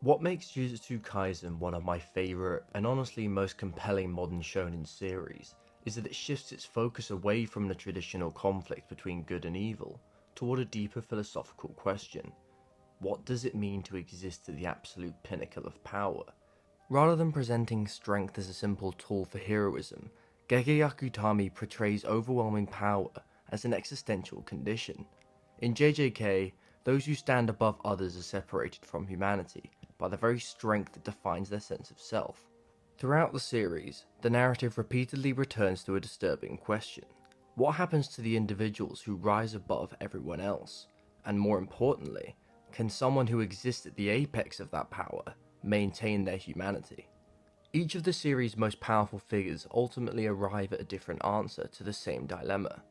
What makes Jujutsu Kaisen one of my favourite and honestly most compelling modern shonen series is that it shifts its focus away from the traditional conflict between good and evil toward a deeper philosophical question. What does it mean to exist at the absolute pinnacle of power? Rather than presenting strength as a simple tool for heroism, Gege Akutami portrays overwhelming power as an existential condition. In JJK, those who stand above others are separated from humanity by the very strength that defines their sense of self. Throughout the series, the narrative repeatedly returns to a disturbing question. What happens to the individuals who rise above everyone else? And more importantly, can someone who exists at the apex of that power maintain their humanity? Each of the series' most powerful figures ultimately arrive at a different answer to the same dilemma.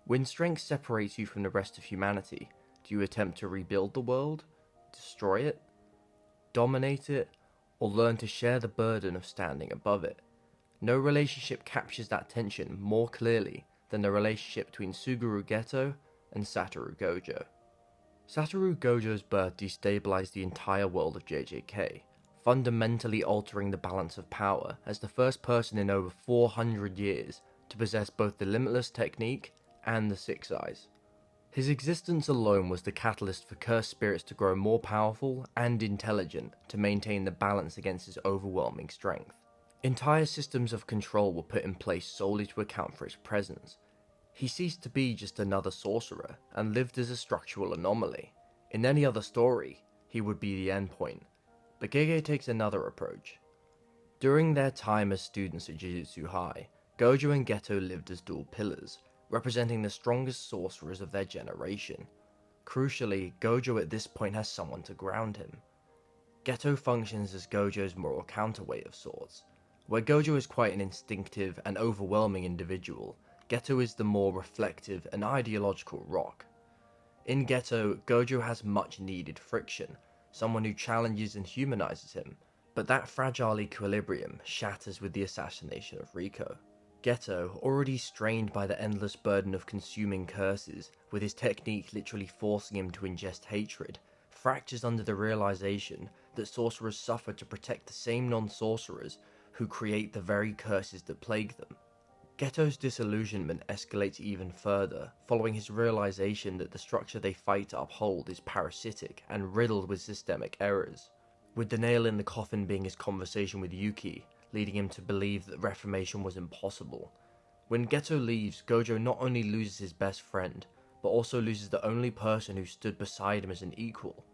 When strength separates you from the rest of humanity, do you attempt to rebuild the world, destroy it, dominate it, or learn to share the burden of standing above it? No relationship captures that tension more clearly than the relationship between Suguru Geto and Satoru Gojo. Satoru Gojo's birth destabilized the entire world of JJK, fundamentally altering the balance of power as the first person in over 400 years to possess both the limitless technique and the Six Eyes. His existence alone was the catalyst for cursed spirits to grow more powerful and intelligent to maintain the balance against his overwhelming strength. Entire systems of control were put in place solely to account for his presence. He ceased to be just another sorcerer and lived as a structural anomaly. In any other story, he would be the endpoint, but Gege takes another approach. During their time as students at Jujutsu High, Gojo and Geto lived as dual pillars, representing the strongest sorcerers of their generation. Crucially, Gojo at this point has someone to ground him. Geto functions as Gojo's moral counterweight of sorts. Where Gojo is quite an instinctive and overwhelming individual, Geto is the more reflective and ideological rock. In Geto, Gojo has much needed friction, someone who challenges and humanizes him, but that fragile equilibrium shatters with the assassination of Riko. Geto, already strained by the endless burden of consuming curses, with his technique literally forcing him to ingest hatred, fractures under the realization that sorcerers suffer to protect the same non-sorcerers who create the very curses that plague them. Geto's disillusionment escalates even further, following his realization that the structure they fight to uphold is parasitic and riddled with systemic errors, with the nail in the coffin being his conversation with Yuki, leading him to believe that reformation was impossible. When Geto leaves, Gojo not only loses his best friend, but also loses the only person who stood beside him as an equal.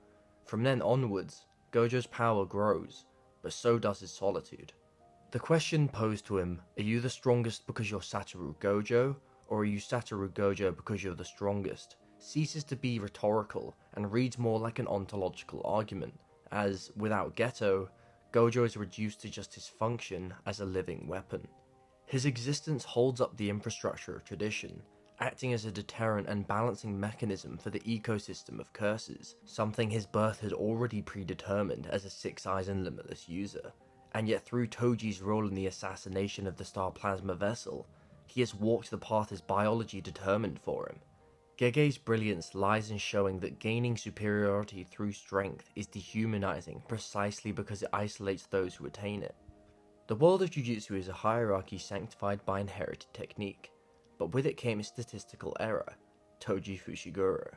From then onwards, Gojo's power grows, but so does his solitude. The question posed to him, are you the strongest because you're Satoru Gojo, or are you Satoru Gojo because you're the strongest, ceases to be rhetorical and reads more like an ontological argument, as, without Geto, Gojo is reduced to just his function as a living weapon. His existence holds up the infrastructure of tradition, acting as a deterrent and balancing mechanism for the ecosystem of curses, something his birth had already predetermined as a Six Eyes and limitless user. And yet through Toji's role in the assassination of the Star Plasma vessel, he has walked the path his biology determined for him. Gege's brilliance lies in showing that gaining superiority through strength is dehumanizing precisely because it isolates those who attain it. The world of Jujutsu is a hierarchy sanctified by inherited technique, but with it came a statistical error, Toji Fushiguro.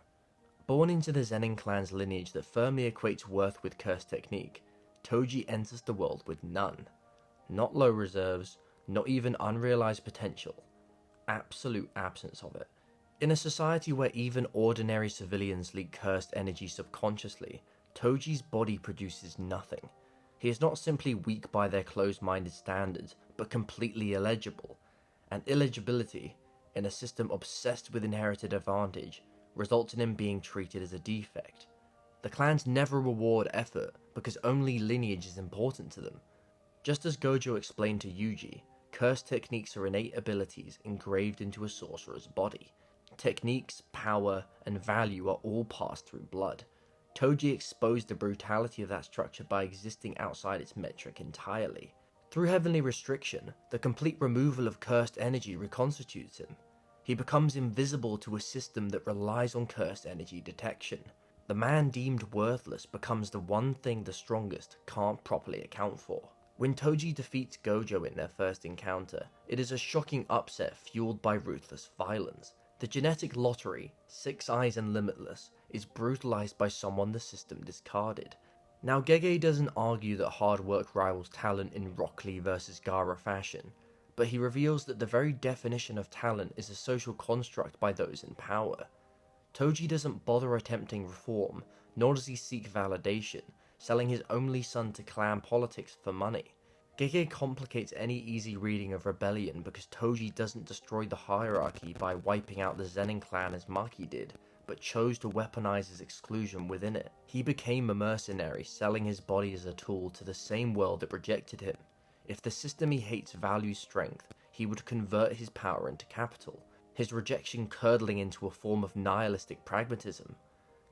Born into the Zenin clan's lineage that firmly equates worth with cursed technique, Toji enters the world with none. Not low reserves, not even unrealized potential. Absolute absence of it. In a society where even ordinary civilians leak cursed energy subconsciously, Toji's body produces nothing. He is not simply weak by their closed-minded standards, but completely illegible. And illegibility, in a system obsessed with inherited advantage, results in him being treated as a defect. The clans never reward effort because only lineage is important to them. Just as Gojo explained to Yuji, cursed techniques are innate abilities engraved into a sorcerer's body. Techniques, power, and value are all passed through blood. Toji exposed the brutality of that structure by existing outside its metric entirely. Through heavenly restriction, the complete removal of cursed energy reconstitutes him. He becomes invisible to a system that relies on cursed energy detection. The man deemed worthless becomes the one thing the strongest can't properly account for. When Toji defeats Gojo in their first encounter, it is a shocking upset fueled by ruthless violence. The genetic lottery, 6 Eyes and Limitless, is brutalized by someone the system discarded. Now Gege doesn't argue that hard work rivals talent in Rock Lee vs Gaara fashion, but he reveals that the very definition of talent is a social construct by those in power. Toji doesn't bother attempting reform, nor does he seek validation, selling his only son to clan politics for money. Gege complicates any easy reading of rebellion because Toji doesn't destroy the hierarchy by wiping out the Zenin clan as Maki did, but chose to weaponize his exclusion within it. He became a mercenary, selling his body as a tool to the same world that rejected him. If the system he hates values strength, he would convert his power into capital, his rejection curdling into a form of nihilistic pragmatism.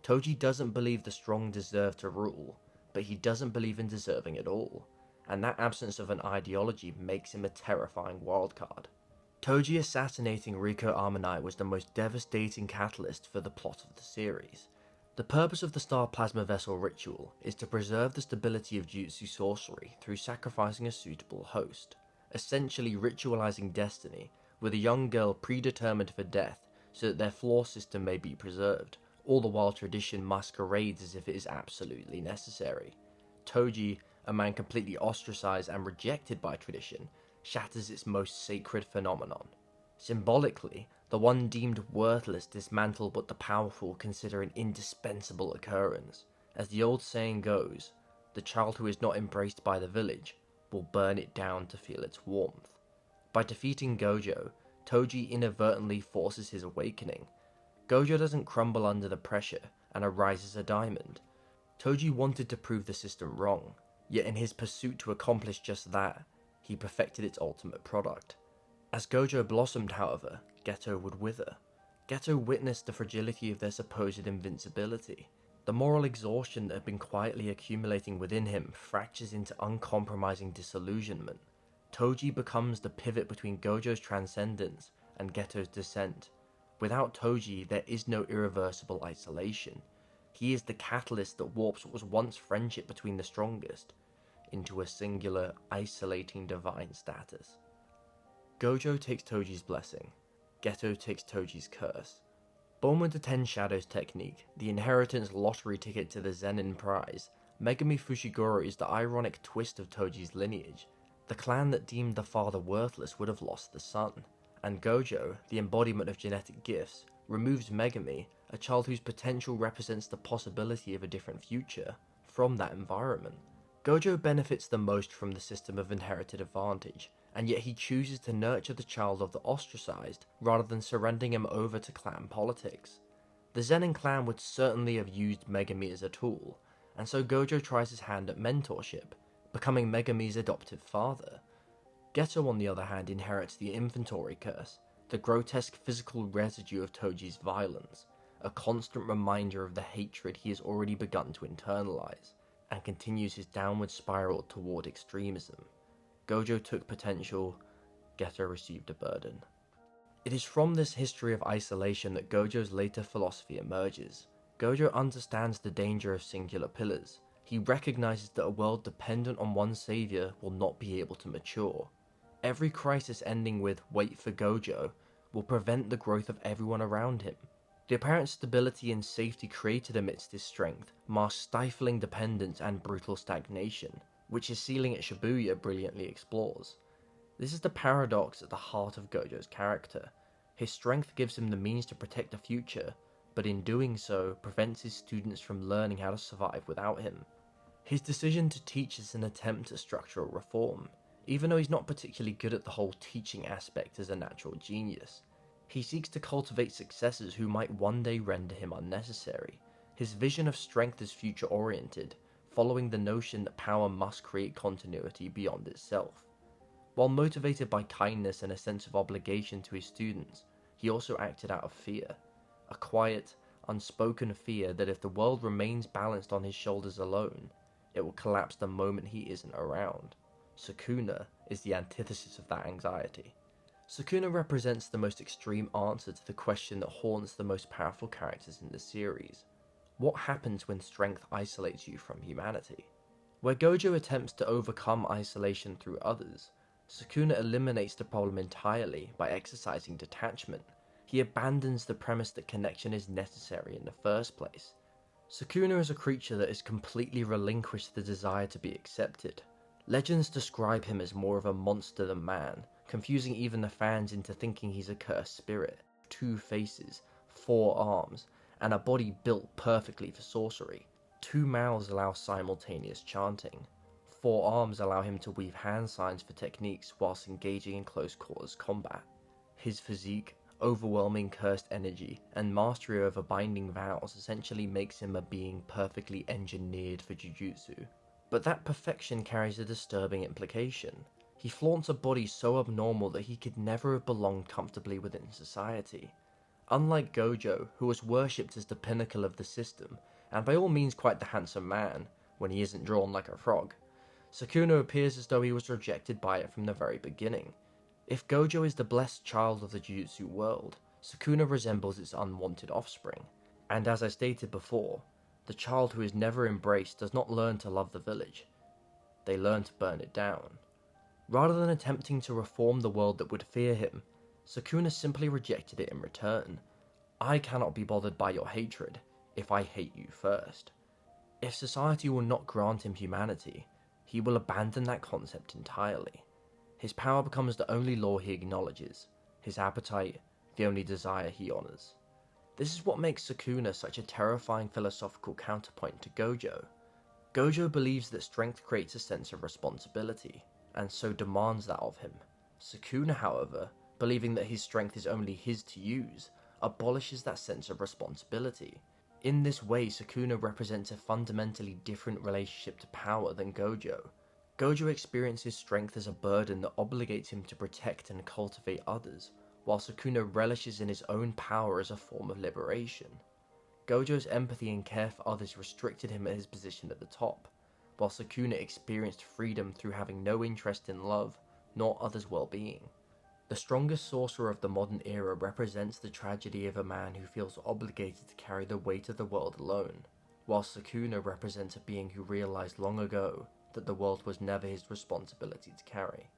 Toji doesn't believe the strong deserve to rule, but he doesn't believe in deserving at all, and that absence of an ideology makes him a terrifying wildcard. Toji assassinating Riko Amanai was the most devastating catalyst for the plot of the series. The purpose of the Star Plasma Vessel ritual is to preserve the stability of jutsu sorcery through sacrificing a suitable host, essentially ritualizing destiny, with a young girl predetermined for death so that their floor system may be preserved, all the while tradition masquerades as if it is absolutely necessary. Toji, a man completely ostracized and rejected by tradition, shatters its most sacred phenomenon. Symbolically, the one deemed worthless dismantle what the powerful consider an indispensable occurrence. As the old saying goes, the child who is not embraced by the village will burn it down to feel its warmth. By defeating Gojo, Toji inadvertently forces his awakening. Gojo doesn't crumble under the pressure and arises a diamond. Toji wanted to prove the system wrong, yet in his pursuit to accomplish just that, he perfected its ultimate product. As Gojo blossomed, however, Geto would wither. Geto witnessed the fragility of their supposed invincibility. The moral exhaustion that had been quietly accumulating within him fractures into uncompromising disillusionment. Toji becomes the pivot between Gojo's transcendence and Geto's descent. Without Toji, there is no irreversible isolation. He is the catalyst that warps what was once friendship between the strongest into a singular, isolating divine status. Gojo takes Toji's blessing. Geto takes Toji's curse. Born with the 10 Shadows technique, the inheritance lottery ticket to the Zenin prize, Megumi Fushiguro is the ironic twist of Toji's lineage. The clan that deemed the father worthless would have lost the son, and Gojo, the embodiment of genetic gifts, removes Megumi, a child whose potential represents the possibility of a different future, from that environment. Gojo benefits the most from the system of inherited advantage, and yet he chooses to nurture the child of the ostracized rather than surrendering him over to clan politics. The Zenin clan would certainly have used Megumi as a tool, and so Gojo tries his hand at mentorship, becoming Megumi's adoptive father. Geto, on the other hand, inherits the inventory curse, the grotesque physical residue of Toji's violence, a constant reminder of the hatred he has already begun to internalize, and continues his downward spiral toward extremism. Gojo took potential, Geto received a burden. It is from this history of isolation that Gojo's later philosophy emerges. Gojo understands the danger of singular pillars. He recognizes that a world dependent on one savior will not be able to mature. Every crisis ending with "wait for Gojo" will prevent the growth of everyone around him. The apparent stability and safety created amidst his strength masks stifling dependence and brutal stagnation, which his ceiling at Shibuya brilliantly explores. This is the paradox at the heart of Gojo's character. His strength gives him the means to protect the future, but in doing so prevents his students from learning how to survive without him. His decision to teach is an attempt at structural reform, even though he's not particularly good at the whole teaching aspect as a natural genius. He seeks to cultivate successors who might one day render him unnecessary. His vision of strength is future-oriented, following the notion that power must create continuity beyond itself. While motivated by kindness and a sense of obligation to his students, he also acted out of fear. A quiet, unspoken fear that if the world remains balanced on his shoulders alone, it will collapse the moment he isn't around. Sukuna is the antithesis of that anxiety. Sukuna represents the most extreme answer to the question that haunts the most powerful characters in the series. What happens when strength isolates you from humanity? Where Gojo attempts to overcome isolation through others, Sukuna eliminates the problem entirely by exercising detachment. He abandons the premise that connection is necessary in the first place. Sukuna is a creature that has completely relinquished the desire to be accepted. Legends describe him as more of a monster than man, confusing even the fans into thinking he's a cursed spirit. 2 faces, 4 arms, and a body built perfectly for sorcery. 2 mouths allow simultaneous chanting. 4 arms allow him to weave hand signs for techniques whilst engaging in close quarters combat. His physique, overwhelming cursed energy, and mastery over binding vows essentially makes him a being perfectly engineered for Jujutsu. But that perfection carries a disturbing implication. He flaunts a body so abnormal that he could never have belonged comfortably within society. Unlike Gojo, who was worshipped as the pinnacle of the system, and by all means quite the handsome man, when he isn't drawn like a frog, Sukuna appears as though he was rejected by it from the very beginning. If Gojo is the blessed child of the Jujutsu world, Sukuna resembles its unwanted offspring. And as I stated before, the child who is never embraced does not learn to love the village. They learn to burn it down. Rather than attempting to reform the world that would fear him, Sukuna simply rejected it in return. I cannot be bothered by your hatred if I hate you first. If society will not grant him humanity, he will abandon that concept entirely. His power becomes the only law he acknowledges, his appetite the only desire he honors. This is what makes Sukuna such a terrifying philosophical counterpoint to Gojo. Gojo believes that strength creates a sense of responsibility, and so demands that of him. Sukuna, however, believing that his strength is only his to use, abolishes that sense of responsibility. In this way, Sukuna represents a fundamentally different relationship to power than Gojo. Gojo experiences strength as a burden that obligates him to protect and cultivate others, while Sukuna relishes in his own power as a form of liberation. Gojo's empathy and care for others restricted him at his position at the top, while Sukuna experienced freedom through having no interest in love, nor others' well-being. The strongest sorcerer of the modern era represents the tragedy of a man who feels obligated to carry the weight of the world alone, while Sukuna represents a being who realized long ago that the world was never his responsibility to carry.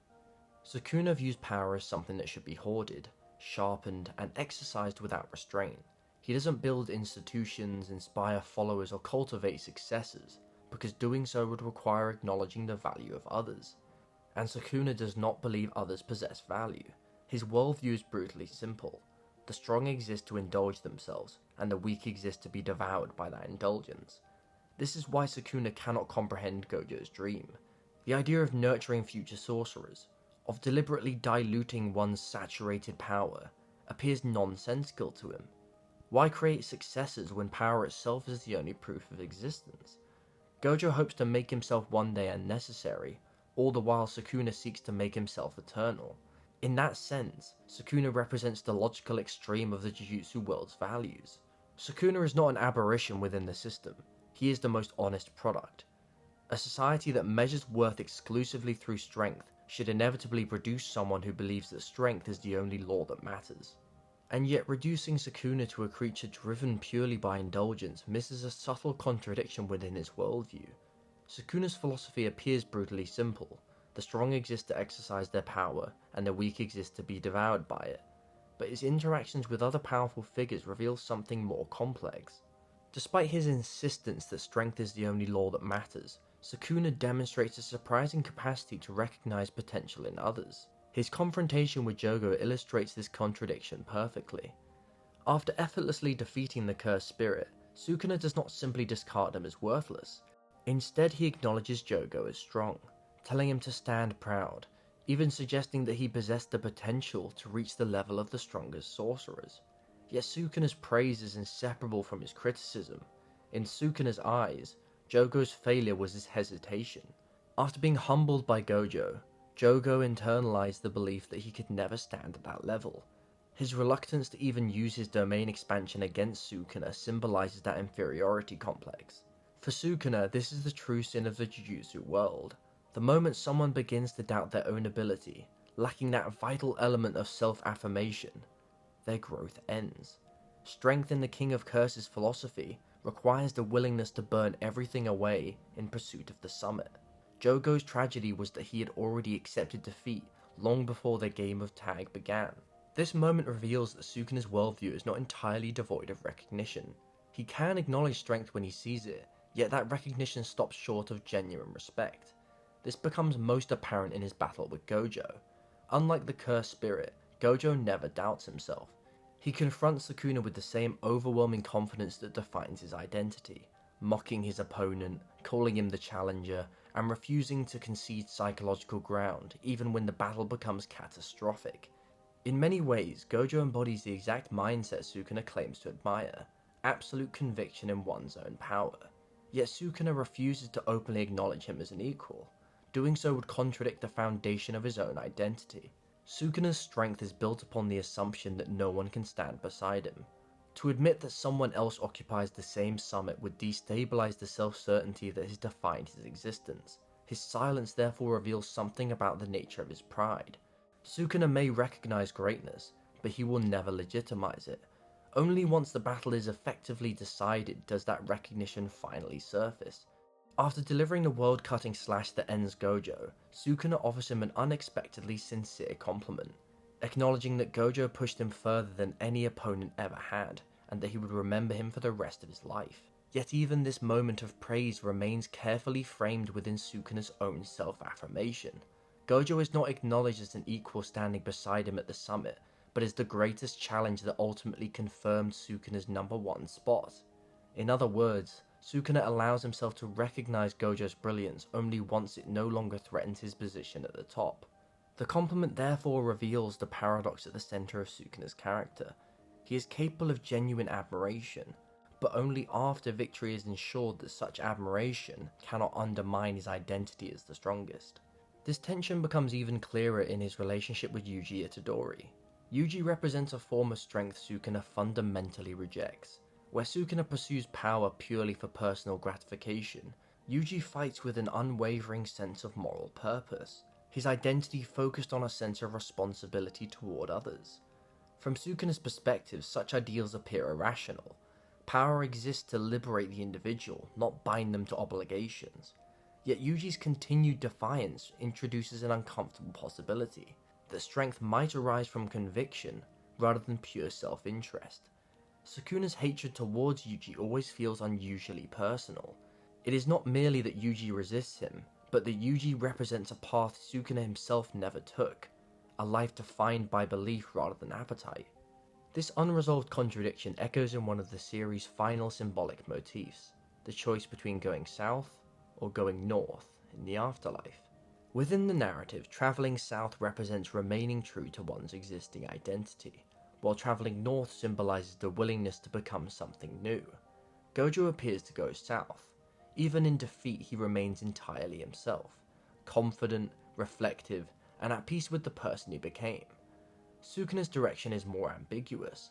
Sukuna views power as something that should be hoarded, sharpened, and exercised without restraint. He doesn't build institutions, inspire followers, or cultivate successors, because doing so would require acknowledging the value of others. And Sukuna does not believe others possess value. His worldview is brutally simple. The strong exist to indulge themselves, and the weak exist to be devoured by that indulgence. This is why Sukuna cannot comprehend Gojo's dream. The idea of nurturing future sorcerers, of deliberately diluting one's saturated power, appears nonsensical to him. Why create successors when power itself is the only proof of existence? Gojo hopes to make himself one day unnecessary, all the while Sukuna seeks to make himself eternal. In that sense, Sukuna represents the logical extreme of the Jujutsu world's values. Sukuna is not an aberration within the system, he is the most honest product. A society that measures worth exclusively through strength should inevitably produce someone who believes that strength is the only law that matters. And yet reducing Sukuna to a creature driven purely by indulgence misses a subtle contradiction within his worldview. Sukuna's philosophy appears brutally simple. The strong exist to exercise their power, and the weak exist to be devoured by it. But his interactions with other powerful figures reveal something more complex. Despite his insistence that strength is the only law that matters, Sukuna demonstrates a surprising capacity to recognize potential in others. His confrontation with Jogo illustrates this contradiction perfectly. After effortlessly defeating the cursed spirit, Sukuna does not simply discard him as worthless. Instead, he acknowledges Jogo as strong, telling him to stand proud, even suggesting that he possessed the potential to reach the level of the strongest sorcerers. Yet Sukuna's praise is inseparable from his criticism. In Sukuna's eyes, Jogo's failure was his hesitation. After being humbled by Gojo, Jogo internalized the belief that he could never stand at that level. His reluctance to even use his domain expansion against Sukuna symbolizes that inferiority complex. For Sukuna, this is the true sin of the Jujutsu world. The moment someone begins to doubt their own ability, lacking that vital element of self-affirmation, their growth ends. Strength in the King of Curses philosophy requires the willingness to burn everything away in pursuit of the summit. Jogo's tragedy was that he had already accepted defeat long before their game of tag began. This moment reveals that Sukuna's worldview is not entirely devoid of recognition. He can acknowledge strength when he sees it, yet that recognition stops short of genuine respect. This becomes most apparent in his battle with Gojo. Unlike the cursed spirit, Gojo never doubts himself. He confronts Sukuna with the same overwhelming confidence that defines his identity, mocking his opponent, calling him the challenger, and refusing to concede psychological ground even when the battle becomes catastrophic. In many ways, Gojo embodies the exact mindset Sukuna claims to admire, absolute conviction in one's own power. Yet Sukuna refuses to openly acknowledge him as an equal. Doing so would contradict the foundation of his own identity. Sukuna's strength is built upon the assumption that no one can stand beside him. To admit that someone else occupies the same summit would destabilize the self-certainty that has defined his existence. His silence therefore reveals something about the nature of his pride. Sukuna may recognize greatness, but he will never legitimize it. Only once the battle is effectively decided does that recognition finally surface. After delivering the world-cutting slash that ends Gojo, Sukuna offers him an unexpectedly sincere compliment, acknowledging that Gojo pushed him further than any opponent ever had, and that he would remember him for the rest of his life. Yet even this moment of praise remains carefully framed within Sukuna's own self-affirmation. Gojo is not acknowledged as an equal standing beside him at the summit, but as the greatest challenge that ultimately confirmed Sukuna's #1 spot. In other words, Sukuna allows himself to recognize Gojo's brilliance only once it no longer threatens his position at the top. The compliment therefore reveals the paradox at the center of Sukuna's character. He is capable of genuine admiration, but only after victory is ensured that such admiration cannot undermine his identity as the strongest. This tension becomes even clearer in his relationship with Yuji Itadori. Yuji represents a form of strength Sukuna fundamentally rejects. Where Sukuna pursues power purely for personal gratification, Yuji fights with an unwavering sense of moral purpose, his identity focused on a sense of responsibility toward others. From Sukuna's perspective, such ideals appear irrational. Power exists to liberate the individual, not bind them to obligations. Yet Yuji's continued defiance introduces an uncomfortable possibility, that strength might arise from conviction rather than pure self-interest. Sukuna's hatred towards Yuji always feels unusually personal. It is not merely that Yuji resists him, but that Yuji represents a path Sukuna himself never took, a life defined by belief rather than appetite. This unresolved contradiction echoes in one of the series' final symbolic motifs, the choice between going south or going north in the afterlife. Within the narrative, travelling south represents remaining true to one's existing identity, while travelling north symbolises the willingness to become something new. Gojo appears to go south. Even in defeat, he remains entirely himself, confident, reflective, and at peace with the person he became. Sukuna's direction is more ambiguous.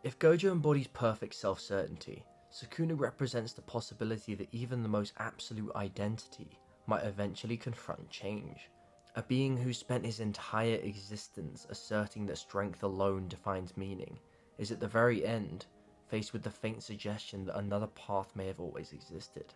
If Gojo embodies perfect self-certainty, Sukuna represents the possibility that even the most absolute identity might eventually confront change. A being who spent his entire existence asserting that strength alone defines meaning, is at the very end faced with the faint suggestion that another path may have always existed.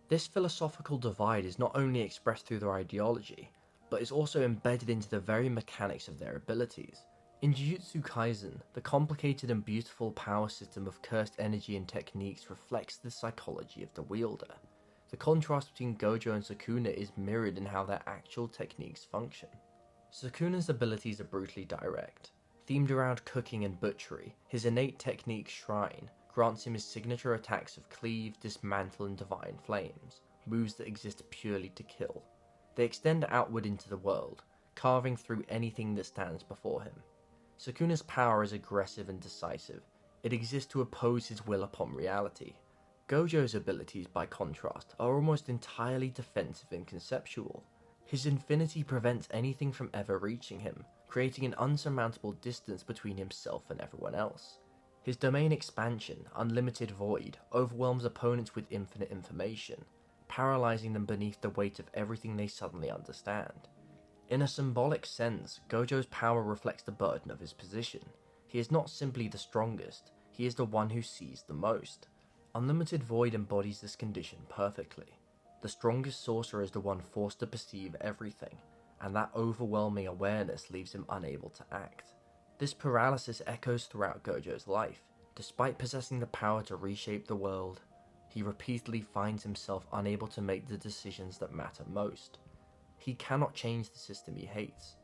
This philosophical divide is not only expressed through their ideology, but is also embedded into the very mechanics of their abilities. In Jujutsu Kaisen, the complicated and beautiful power system of cursed energy and techniques reflects the psychology of the wielder. The contrast between Gojo and Sukuna is mirrored in how their actual techniques function. Sukuna's abilities are brutally direct. Themed around cooking and butchery, his innate technique Shrine grants him his signature attacks of Cleave, Dismantle, and Divine Flames, moves that exist purely to kill. They extend outward into the world, carving through anything that stands before him. Sukuna's power is aggressive and decisive. It exists to oppose his will upon reality. Gojo's abilities, by contrast, are almost entirely defensive and conceptual. His infinity prevents anything from ever reaching him, creating an unsurmountable distance between himself and everyone else. His domain expansion, Unlimited Void, overwhelms opponents with infinite information, paralyzing them beneath the weight of everything they suddenly understand. In a symbolic sense, Gojo's power reflects the burden of his position. He is not simply the strongest, he is the one who sees the most. Unlimited Void embodies this condition perfectly. The strongest sorcerer is the one forced to perceive everything, and that overwhelming awareness leaves him unable to act. This paralysis echoes throughout Gojo's life. Despite possessing the power to reshape the world, he repeatedly finds himself unable to make the decisions that matter most. He cannot change the system he hates.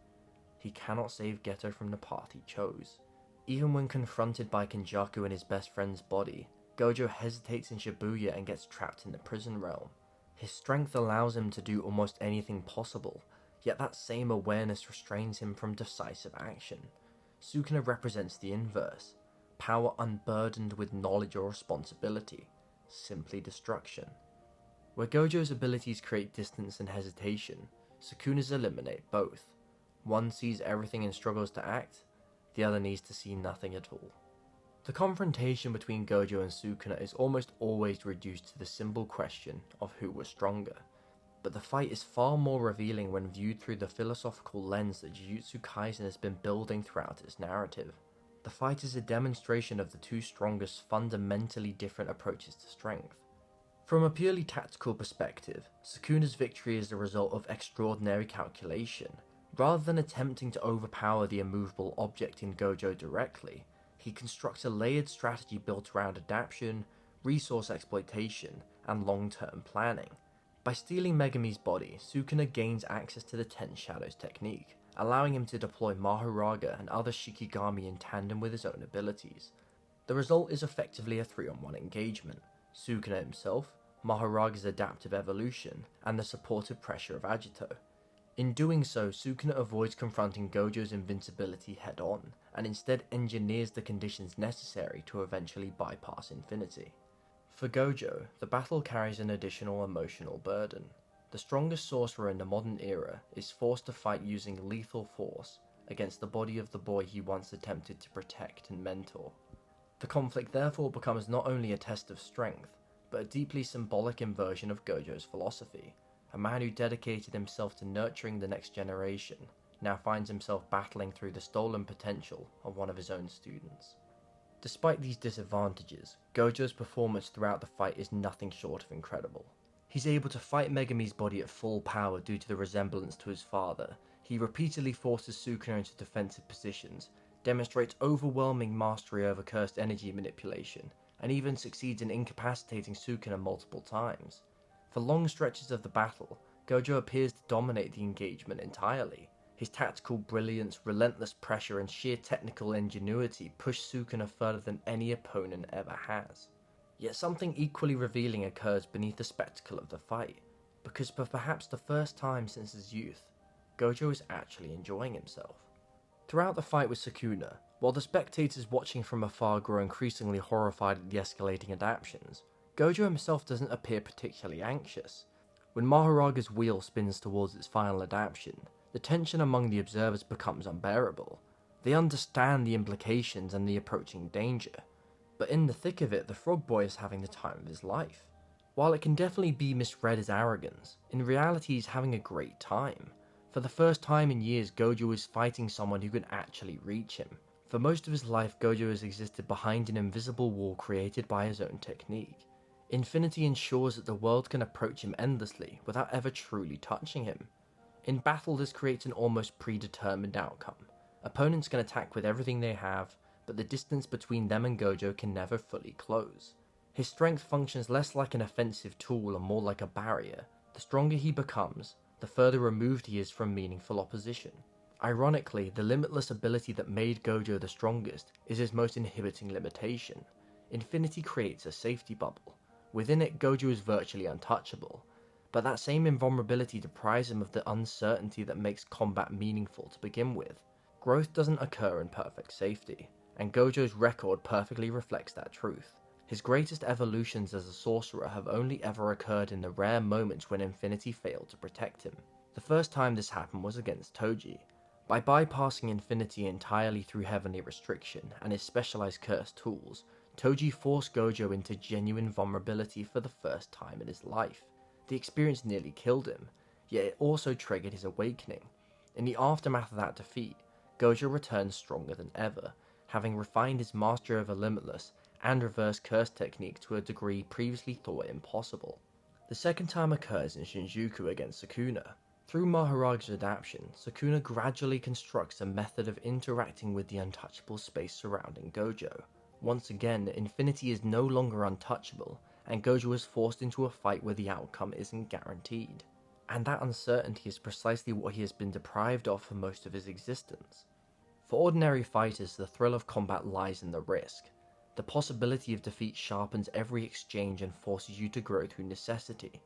He cannot save Geto from the path he chose. Even when confronted by Kenjaku in his best friend's body, Gojo hesitates in Shibuya and gets trapped in the prison realm. His strength allows him to do almost anything possible, yet that same awareness restrains him from decisive action. Sukuna represents the inverse, power unburdened with knowledge or responsibility, simply destruction. Where Gojo's abilities create distance and hesitation, Sukuna's eliminate both. One sees everything and struggles to act, the other needs to see nothing at all. The confrontation between Gojo and Sukuna is almost always reduced to the simple question of who was stronger, but the fight is far more revealing when viewed through the philosophical lens that Jujutsu Kaisen has been building throughout its narrative. The fight is a demonstration of the two strongest fundamentally different approaches to strength. From a purely tactical perspective, Sukuna's victory is the result of extraordinary calculation. Rather than attempting to overpower the immovable object in Gojo directly, he constructs a layered strategy built around adaptation, resource exploitation, and long-term planning. By stealing Megami's body, Sukuna gains access to the Ten Shadows technique, allowing him to deploy Mahoraga and other Shikigami in tandem with his own abilities. The result is effectively a 3-on-1 engagement. Sukuna himself, Mahoraga's adaptive evolution, and the supportive pressure of Agito. In doing so, Sukuna avoids confronting Gojo's invincibility head-on, and instead engineers the conditions necessary to eventually bypass infinity. For Gojo, the battle carries an additional emotional burden. The strongest sorcerer in the modern era is forced to fight using lethal force against the body of the boy he once attempted to protect and mentor. The conflict therefore becomes not only a test of strength, but a deeply symbolic inversion of Gojo's philosophy. A man who dedicated himself to nurturing the next generation now finds himself battling through the stolen potential of one of his own students. Despite these disadvantages, Gojo's performance throughout the fight is nothing short of incredible. He's able to fight Megami's body at full power due to the resemblance to his father. He repeatedly forces Sukuna into defensive positions, demonstrates overwhelming mastery over cursed energy manipulation, and even succeeds in incapacitating Sukuna multiple times. For long stretches of the battle, Gojo appears to dominate the engagement entirely. His tactical brilliance, relentless pressure, and sheer technical ingenuity push Sukuna further than any opponent ever has. Yet something equally revealing occurs beneath the spectacle of the fight, because for perhaps the first time since his youth, Gojo is actually enjoying himself. Throughout the fight with Sukuna, while the spectators watching from afar grow increasingly horrified at the escalating adaptations, Gojo himself doesn't appear particularly anxious. When Mahoraga's wheel spins towards its final adaptation, the tension among the observers becomes unbearable. They understand the implications and the approaching danger, but in the thick of it, the frog boy is having the time of his life. While it can definitely be misread as arrogance, in reality he's having a great time. For the first time in years, Gojo is fighting someone who can actually reach him. For most of his life, Gojo has existed behind an invisible wall created by his own technique. Infinity ensures that the world can approach him endlessly without ever truly touching him. In battle, this creates an almost predetermined outcome. Opponents can attack with everything they have, but the distance between them and Gojo can never fully close. His strength functions less like an offensive tool and more like a barrier. The stronger he becomes, the further removed he is from meaningful opposition. Ironically, the limitless ability that made Gojo the strongest is his most inhibiting limitation. Infinity creates a safety bubble. Within it, Gojo is virtually untouchable, but that same invulnerability deprives him of the uncertainty that makes combat meaningful to begin with. Growth doesn't occur in perfect safety, and Gojo's record perfectly reflects that truth. His greatest evolutions as a sorcerer have only ever occurred in the rare moments when Infinity failed to protect him. The first time this happened was against Toji. By bypassing Infinity entirely through heavenly restriction and his specialized cursed tools, Toji forced Gojo into genuine vulnerability for the first time in his life. The experience nearly killed him, yet it also triggered his awakening. In the aftermath of that defeat, Gojo returned stronger than ever, having refined his mastery over Limitless and reverse curse technique to a degree previously thought impossible. The second time occurs in Shinjuku against Sukuna. Through Maharaga's adaptation, Sukuna gradually constructs a method of interacting with the untouchable space surrounding Gojo. Once again, Infinity is no longer untouchable, and Gojo is forced into a fight where the outcome isn't guaranteed. And that uncertainty is precisely what he has been deprived of for most of his existence. For ordinary fighters, the thrill of combat lies in the risk. The possibility of defeat sharpens every exchange and forces you to grow through necessity.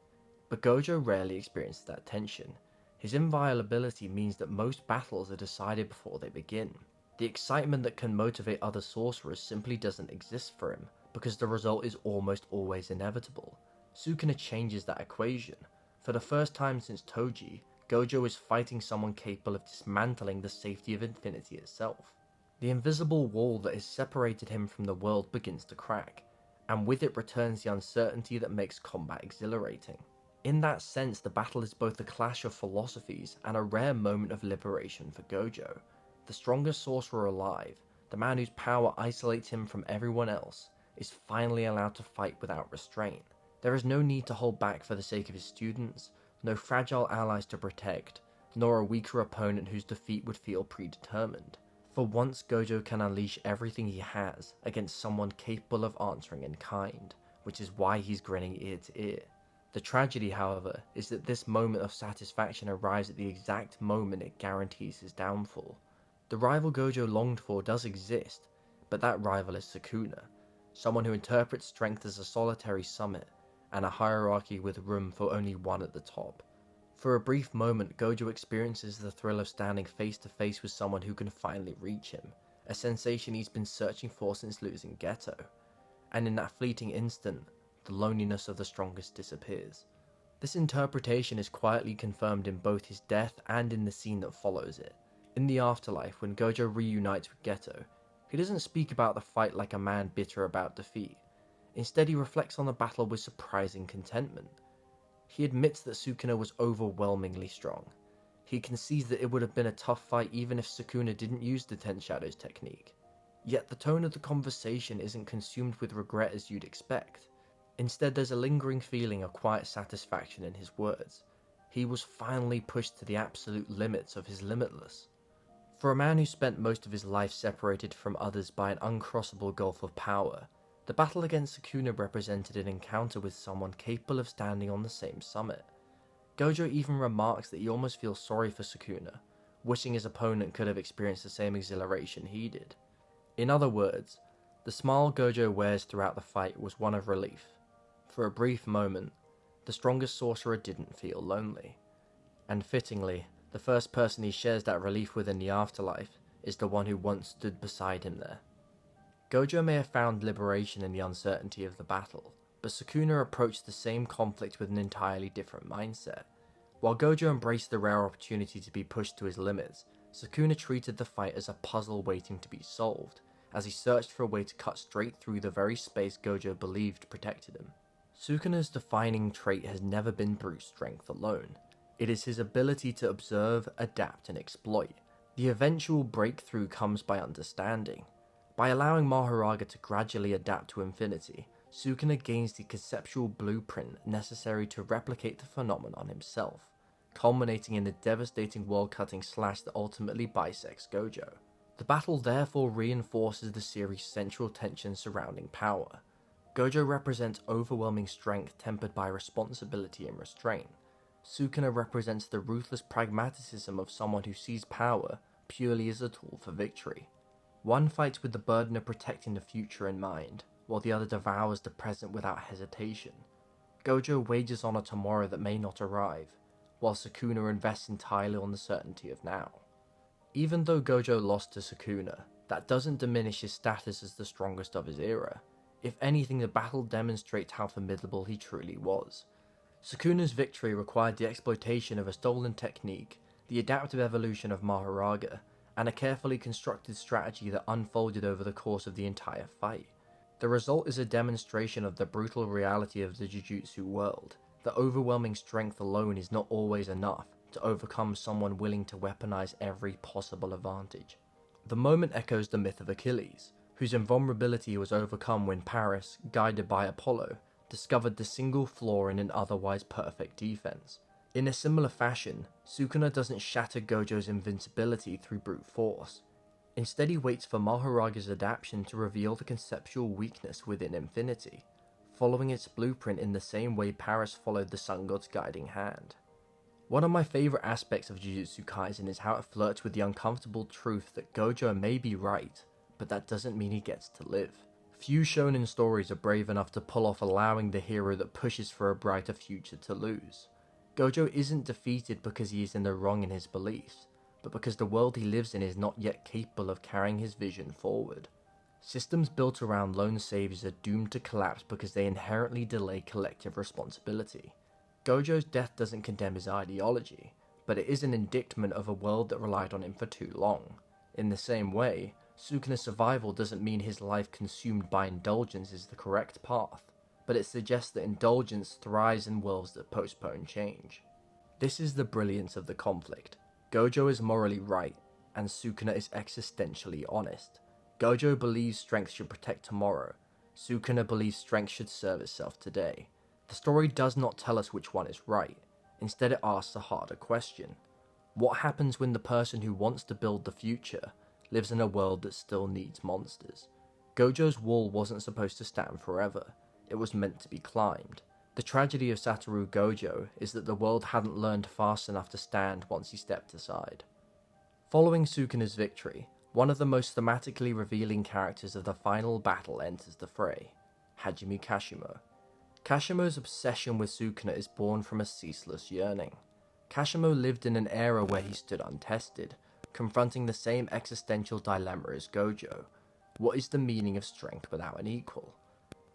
But Gojo rarely experiences that tension. His inviolability means that most battles are decided before they begin. The excitement that can motivate other sorcerers simply doesn't exist for him, because the result is almost always inevitable. Sukuna changes that equation. For the first time since Toji, Gojo is fighting someone capable of dismantling the safety of Infinity itself. The invisible wall that has separated him from the world begins to crack, and with it returns the uncertainty that makes combat exhilarating. In that sense, the battle is both a clash of philosophies and a rare moment of liberation for Gojo. The strongest sorcerer alive, the man whose power isolates him from everyone else, is finally allowed to fight without restraint. There is no need to hold back for the sake of his students, no fragile allies to protect, nor a weaker opponent whose defeat would feel predetermined. For once, Gojo can unleash everything he has against someone capable of answering in kind, which is why he's grinning ear to ear. The tragedy, however, is that this moment of satisfaction arrives at the exact moment it guarantees his downfall. The rival Gojo longed for does exist, but that rival is Sukuna, someone who interprets strength as a solitary summit, and a hierarchy with room for only one at the top. For a brief moment, Gojo experiences the thrill of standing face to face with someone who can finally reach him, a sensation he's been searching for since losing Geto. And in that fleeting instant, the loneliness of the strongest disappears. This interpretation is quietly confirmed in both his death and in the scene that follows it. In the afterlife, when Gojo reunites with Geto, he doesn't speak about the fight like a man bitter about defeat. Instead, he reflects on the battle with surprising contentment. He admits that Sukuna was overwhelmingly strong. He concedes that it would have been a tough fight even if Sukuna didn't use the Ten Shadows technique. Yet the tone of the conversation isn't consumed with regret as you'd expect. Instead, there's a lingering feeling of quiet satisfaction in his words. He was finally pushed to the absolute limits of his limitless. For a man who spent most of his life separated from others by an uncrossable gulf of power, the battle against Sukuna represented an encounter with someone capable of standing on the same summit. Gojo even remarks that he almost feels sorry for Sukuna, wishing his opponent could have experienced the same exhilaration he did. In other words, the smile Gojo wears throughout the fight was one of relief. For a brief moment, the strongest sorcerer didn't feel lonely. And fittingly, the first person he shares that relief with in the afterlife is the one who once stood beside him there. Gojo may have found liberation in the uncertainty of the battle, but Sukuna approached the same conflict with an entirely different mindset. While Gojo embraced the rare opportunity to be pushed to his limits, Sukuna treated the fight as a puzzle waiting to be solved, as he searched for a way to cut straight through the very space Gojo believed protected him. Sukuna's defining trait has never been brute strength alone. It is his ability to observe, adapt, and exploit. The eventual breakthrough comes by understanding. By allowing Maharaga to gradually adapt to infinity, Sukuna gains the conceptual blueprint necessary to replicate the phenomenon himself, culminating in the devastating world-cutting slash that ultimately bisects Gojo. The battle therefore reinforces the series' central tension surrounding power. Gojo represents overwhelming strength tempered by responsibility and restraint. Sukuna represents the ruthless pragmaticism of someone who sees power purely as a tool for victory. One fights with the burden of protecting the future in mind, while the other devours the present without hesitation. Gojo wages on a tomorrow that may not arrive, while Sukuna invests entirely on the certainty of now. Even though Gojo lost to Sukuna, that doesn't diminish his status as the strongest of his era. If anything, the battle demonstrates how formidable he truly was. Sukuna's victory required the exploitation of a stolen technique, the adaptive evolution of Maharaga, and a carefully constructed strategy that unfolded over the course of the entire fight. The result is a demonstration of the brutal reality of the Jujutsu world, that overwhelming strength alone is not always enough to overcome someone willing to weaponize every possible advantage. The moment echoes the myth of Achilles, whose invulnerability was overcome when Paris, guided by Apollo, discovered the single flaw in an otherwise perfect defense. In a similar fashion, Sukuna doesn't shatter Gojo's invincibility through brute force. Instead, he waits for Maharaga's adaptation to reveal the conceptual weakness within infinity, following its blueprint in the same way Paris followed the Sun God's guiding hand. One of my favourite aspects of Jujutsu Kaisen is how it flirts with the uncomfortable truth that Gojo may be right, but that doesn't mean he gets to live. Few shonen stories are brave enough to pull off allowing the hero that pushes for a brighter future to lose. Gojo isn't defeated because he is in the wrong in his beliefs, but because the world he lives in is not yet capable of carrying his vision forward. Systems built around lone saviors are doomed to collapse because they inherently delay collective responsibility. Gojo's death doesn't condemn his ideology, but it is an indictment of a world that relied on him for too long. In the same way, Sukuna's survival doesn't mean his life consumed by indulgence is the correct path, but it suggests that indulgence thrives in worlds that postpone change. This is the brilliance of the conflict. Gojo is morally right, and Sukuna is existentially honest. Gojo believes strength should protect tomorrow. Sukuna believes strength should serve itself today. The story does not tell us which one is right. Instead, it asks a harder question. What happens when the person who wants to build the future lives in a world that still needs monsters? Gojo's wall wasn't supposed to stand forever. It was meant to be climbed. The tragedy of Satoru Gojo is that the world hadn't learned fast enough to stand once he stepped aside. Following Sukuna's victory, one of the most thematically revealing characters of the final battle enters the fray, Hajime Kashimo. Kashimo's obsession with Sukuna is born from a ceaseless yearning. Kashimo lived in an era where he stood untested, confronting the same existential dilemma as Gojo. What is the meaning of strength without an equal?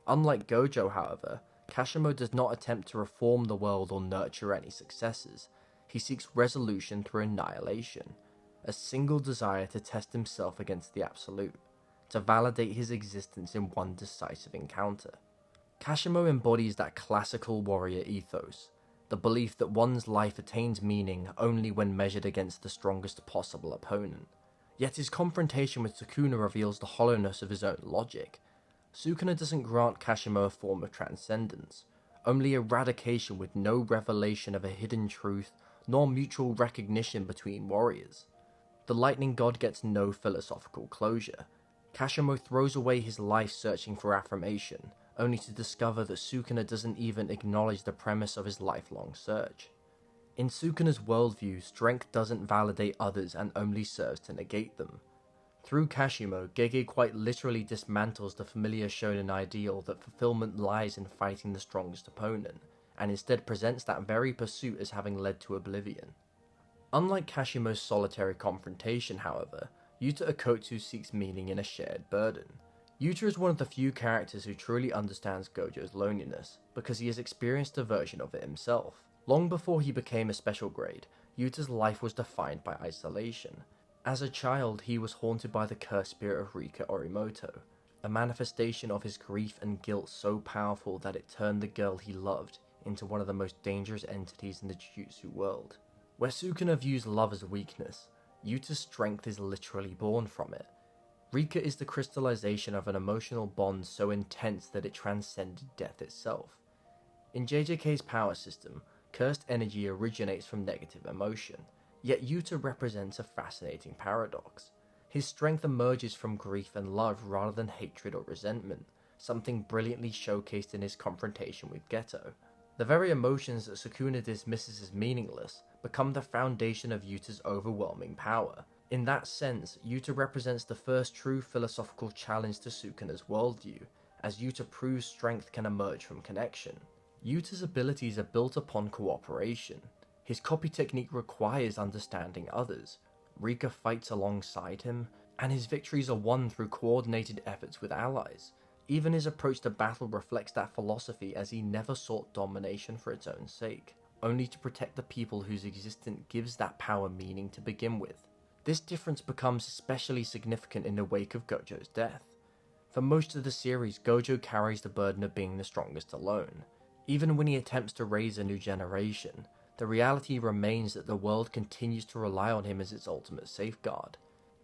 Unlike Gojo, however, Kashimo does not attempt to reform the world or nurture any successors. He seeks resolution through annihilation, a single desire to test himself against the absolute, to validate his existence in one decisive encounter. Kashimo embodies that classical warrior ethos, the belief that one's life attains meaning only when measured against the strongest possible opponent. Yet his confrontation with Sukuna reveals the hollowness of his own logic. Sukuna doesn't grant Kashimo a form of transcendence, only eradication with no revelation of a hidden truth nor mutual recognition between warriors. The lightning god gets no philosophical closure. Kashimo throws away his life searching for affirmation, only to discover that Sukuna doesn't even acknowledge the premise of his lifelong search. In Sukuna's worldview, strength doesn't validate others and only serves to negate them. Through Kashimo, Gege quite literally dismantles the familiar shonen ideal that fulfillment lies in fighting the strongest opponent, and instead presents that very pursuit as having led to oblivion. Unlike Kashimo's solitary confrontation, however, Yuta Okkotsu seeks meaning in a shared burden. Yuta is one of the few characters who truly understands Gojo's loneliness, because he has experienced a version of it himself. Long before he became a special grade, Yuta's life was defined by isolation. As a child, he was haunted by the cursed spirit of Rika Orimoto, a manifestation of his grief and guilt so powerful that it turned the girl he loved into one of the most dangerous entities in the Jujutsu world. Where Sukuna views love as a weakness, Yuta's strength is literally born from it. Rika is the crystallization of an emotional bond so intense that it transcended death itself. In JJK's power system, cursed energy originates from negative emotion, yet Yuta represents a fascinating paradox. His strength emerges from grief and love rather than hatred or resentment, something brilliantly showcased in his confrontation with Geto. The very emotions that Sukuna dismisses as meaningless become the foundation of Yuta's overwhelming power. In that sense, Yuta represents the first true philosophical challenge to Sukuna's worldview, as Yuta proves strength can emerge from connection. Yuta's abilities are built upon cooperation. His copy technique requires understanding others. Rika fights alongside him, and his victories are won through coordinated efforts with allies. Even his approach to battle reflects that philosophy, as he never sought domination for its own sake, only to protect the people whose existence gives that power meaning to begin with. This difference becomes especially significant in the wake of Gojo's death. For most of the series, Gojo carries the burden of being the strongest alone. Even when he attempts to raise a new generation, the reality remains that the world continues to rely on him as its ultimate safeguard.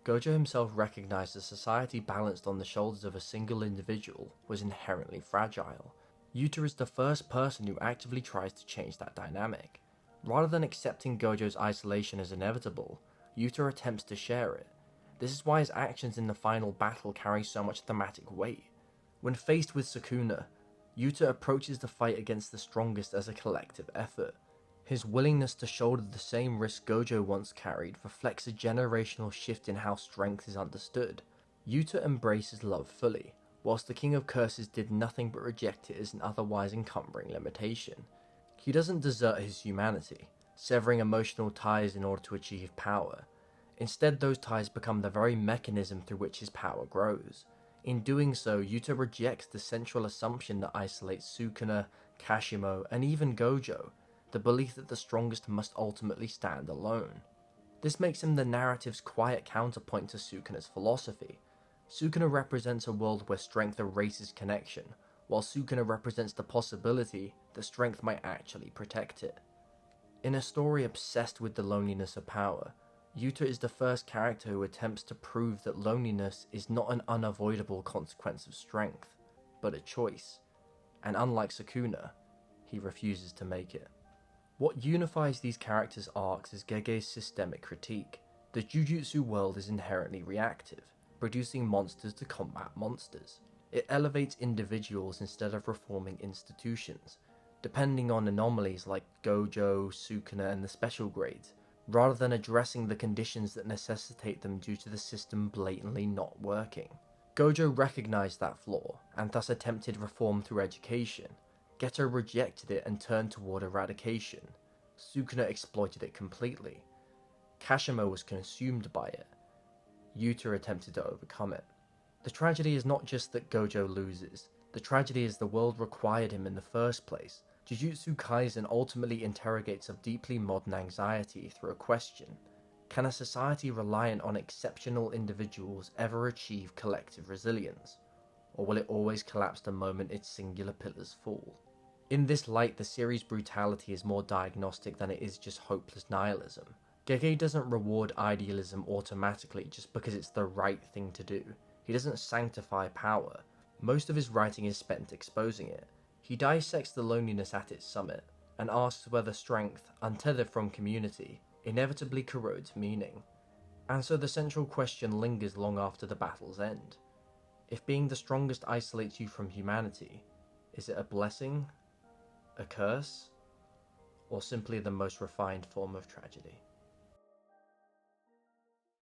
Gojo himself recognized that society balanced on the shoulders of a single individual was inherently fragile. Yuta is the first person who actively tries to change that dynamic. Rather than accepting Gojo's isolation as inevitable, Yuta attempts to share it. This is why his actions in the final battle carry so much thematic weight. When faced with Sukuna, Yuta approaches the fight against the strongest as a collective effort. His willingness to shoulder the same risk Gojo once carried reflects a generational shift in how strength is understood. Yuta embraces love fully, whilst the King of Curses did nothing but reject it as an otherwise encumbering limitation. He doesn't desert his humanity, severing emotional ties in order to achieve power. Instead, those ties become the very mechanism through which his power grows. In doing so, Yuta rejects the central assumption that isolates Sukuna, Kashimo, and even Gojo, the belief that the strongest must ultimately stand alone. This makes him the narrative's quiet counterpoint to Sukuna's philosophy. Sukuna represents a world where strength erases connection, while Sukuna represents the possibility that strength might actually protect it. In a story obsessed with the loneliness of power, Yuta is the first character who attempts to prove that loneliness is not an unavoidable consequence of strength, but a choice, and unlike Sukuna, he refuses to make it. What unifies these characters' arcs is Gege's systemic critique. The Jujutsu world is inherently reactive, producing monsters to combat monsters. It elevates individuals instead of reforming institutions, depending on anomalies like Gojo, Sukuna, and the special grades, rather than addressing the conditions that necessitate them due to the system blatantly not working. Gojo recognized that flaw, and thus attempted reform through education. Geto rejected it and turned toward eradication. Sukuna exploited it completely. Kashimo was consumed by it. Yuta attempted to overcome it. The tragedy is not just that Gojo loses, the tragedy is the world required him in the first place. Jujutsu Kaisen ultimately interrogates a deeply modern anxiety through a question: can a society reliant on exceptional individuals ever achieve collective resilience? Or will it always collapse the moment its singular pillars fall? In this light, the series' brutality is more diagnostic than it is just hopeless nihilism. Gege doesn't reward idealism automatically just because it's the right thing to do. He doesn't sanctify power. Most of his writing is spent exposing it. He dissects the loneliness at its summit, and asks whether strength, untethered from community, inevitably corrodes meaning. And so the central question lingers long after the battle's end. If being the strongest isolates you from humanity, is it a blessing, a curse, or simply the most refined form of tragedy?